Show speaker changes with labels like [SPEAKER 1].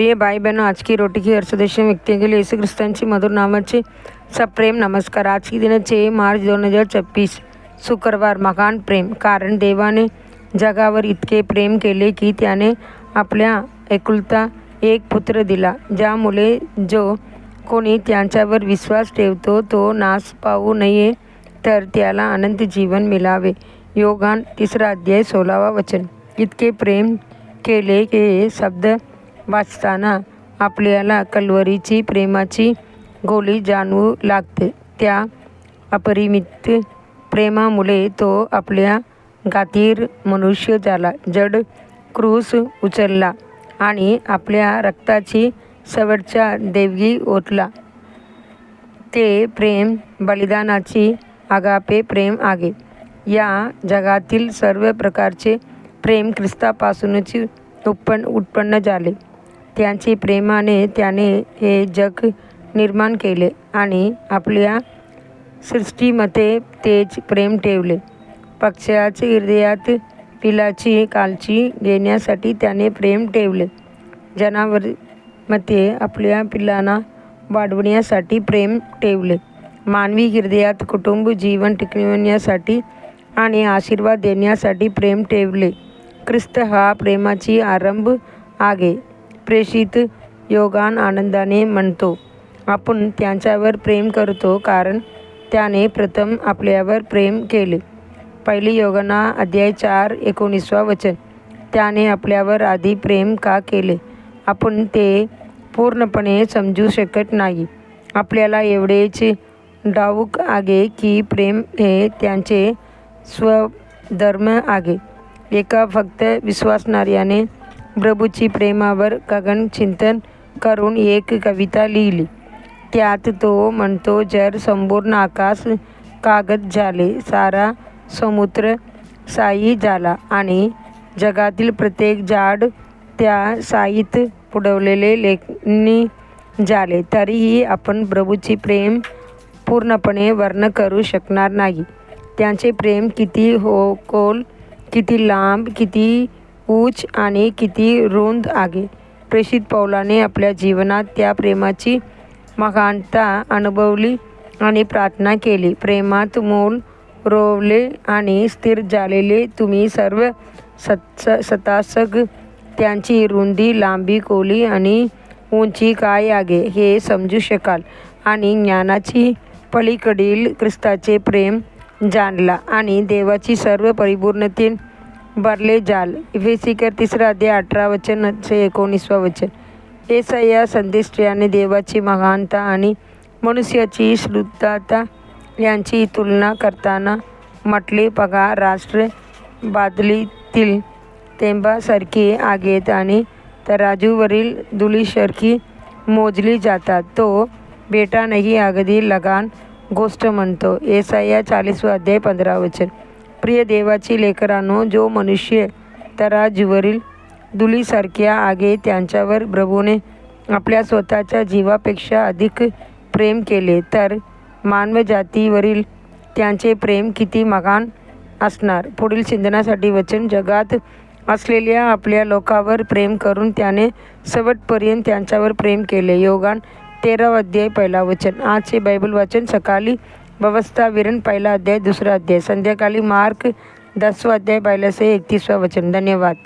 [SPEAKER 1] प्रिय भाई बहनों, आज की रोटी की हर सदस्य व्यक्ति के लिए यीशु ख्रिस्तांची मधुर नामाचे सप्रेम नमस्कार। आज की दिन 6 मार्च 2026 शुक्रवार। महान प्रेम। कारण देवाने जगावर इतके प्रेम केले की त्याने आपल्या एकुलता एक पुत्र दिला, ज्यामुळे जो कोणी त्यांच्यावर विश्वास ठेवतो तो नाश पावू नये, तर त्याला अनंत जीवन मिळावे। योहान 3:16 इतके प्रेम केले हे शब्द वाचताना आपल्याला कल्वरीची प्रेमाची गोली जाणवू लागते। त्या अपरिमित प्रेमामुळे तो आपल्या गातीर मनुष्य झाला, जड क्रूस उचलला आणि आपल्या रक्ताची शेवटच्या देणगी ओतला। ते प्रेम बलिदानाची आगापे प्रेम आहे। या जगातील सर्व प्रकारचे प्रेम ख्रिस्तापासूनच उत्पन्न झाले। त्यांच्या प्रेमाने त्याने हे जग निर्माण केले आणि आपल्या सृष्टीमध्ये तेच प्रेम ठेवले। पक्ष्याच्या हृदयात पिलाची काळजी घेण्यासाठी त्याने प्रेम ठेवले। जनावरांमध्ये आपल्या पिलांना वाढवण्यासाठी प्रेम ठेवले। मानवी हृदयात कुटुंब जीवन टिकवण्यासाठी आणि आशीर्वाद देण्यासाठी प्रेम ठेवले। ख्रिस्त हा प्रेमाची आरंभ आहे। प्रेषित योहान आनंदाने म्हणतो, आपण त्यांच्यावर प्रेम करतो कारण त्याने प्रथम आपल्यावर प्रेम केले। 1 योहान 4:19 त्याने आपल्यावर आधी प्रेम का केले, आपण ते पूर्णपणे समजू शकत नाही। आपल्याला एवढेच ठाऊक आहे की प्रेम हे त्याचे स्वधर्म आहे। एका फक्त विश्वासणाऱ्याने प्रभूची प्रेमावर गगन चिंतन करून एक कविता लिहिली। त्यात तो म्हणतो, जर संपूर्ण आकाश कागद झाले, सारा समुद्र शाई झाला आणि जगातील प्रत्येक झाड त्या शाईत बुडवलेले लेखणी झाले, तरीही आपण प्रभूची प्रेम पूर्णपणे वर्णन करू शकणार नाही। त्यांचे प्रेम किती खोल, किती लांब, किती उंच आणि किती रुंद आहे। प्रेषित पौलाने आपल्या जीवनात त्या प्रेमाची महानता अनुभवली आणि प्रार्थना केली। प्रेमात मूळ रोवले आणि स्थिर झालेले तुम्ही सर्व शतासग त्यांची रुंदी, लांबी, खोली आणि उंची काय आहे हे समजू शकाल आणि ज्ञानाची पलीकडील ख्रिस्ताचे प्रेम जाणला आणि देवाची सर्व परिपूर्णतेने भरले जाल। इफेसिकर 3:18-19 येसाया संदेष्टाने देवाची महानता आणि मनुष्याची क्षुद्रता यांची तुलना करताना म्हटले, पहा, राष्ट्र बादलीतील थेंबासारखी आहेत आणि तराजूवरील धुळीसारखी मोजली जातात। तो बेटानेही अगदी लहान गोष्ट म्हणतो। येसाया 40:15 प्रिय देवाची लेकरांनो, जो मनुष्य तराजूवरील धुळीसारख्या आहे त्यांच्यावर प्रभूने आपल्या स्वतःच्या जीवापेक्षा अधिक प्रेम केले, तर मानवजातीवरील त्यांचे प्रेम किती महान असणार। पुढील चिंतनासाठी वचन, जगात असलेल्या आपल्या लोकांवर प्रेम करून त्याने शेवटपर्यंत त्यांच्यावर प्रेम केले। योहान 13:1 आजचे बायबल वाचन सकाळी व्यवस्थाविवरण 1 अध्याय 2 अध्याय, संध्याकाळी मार्क 10 अध्याय 31 धन्यवाद।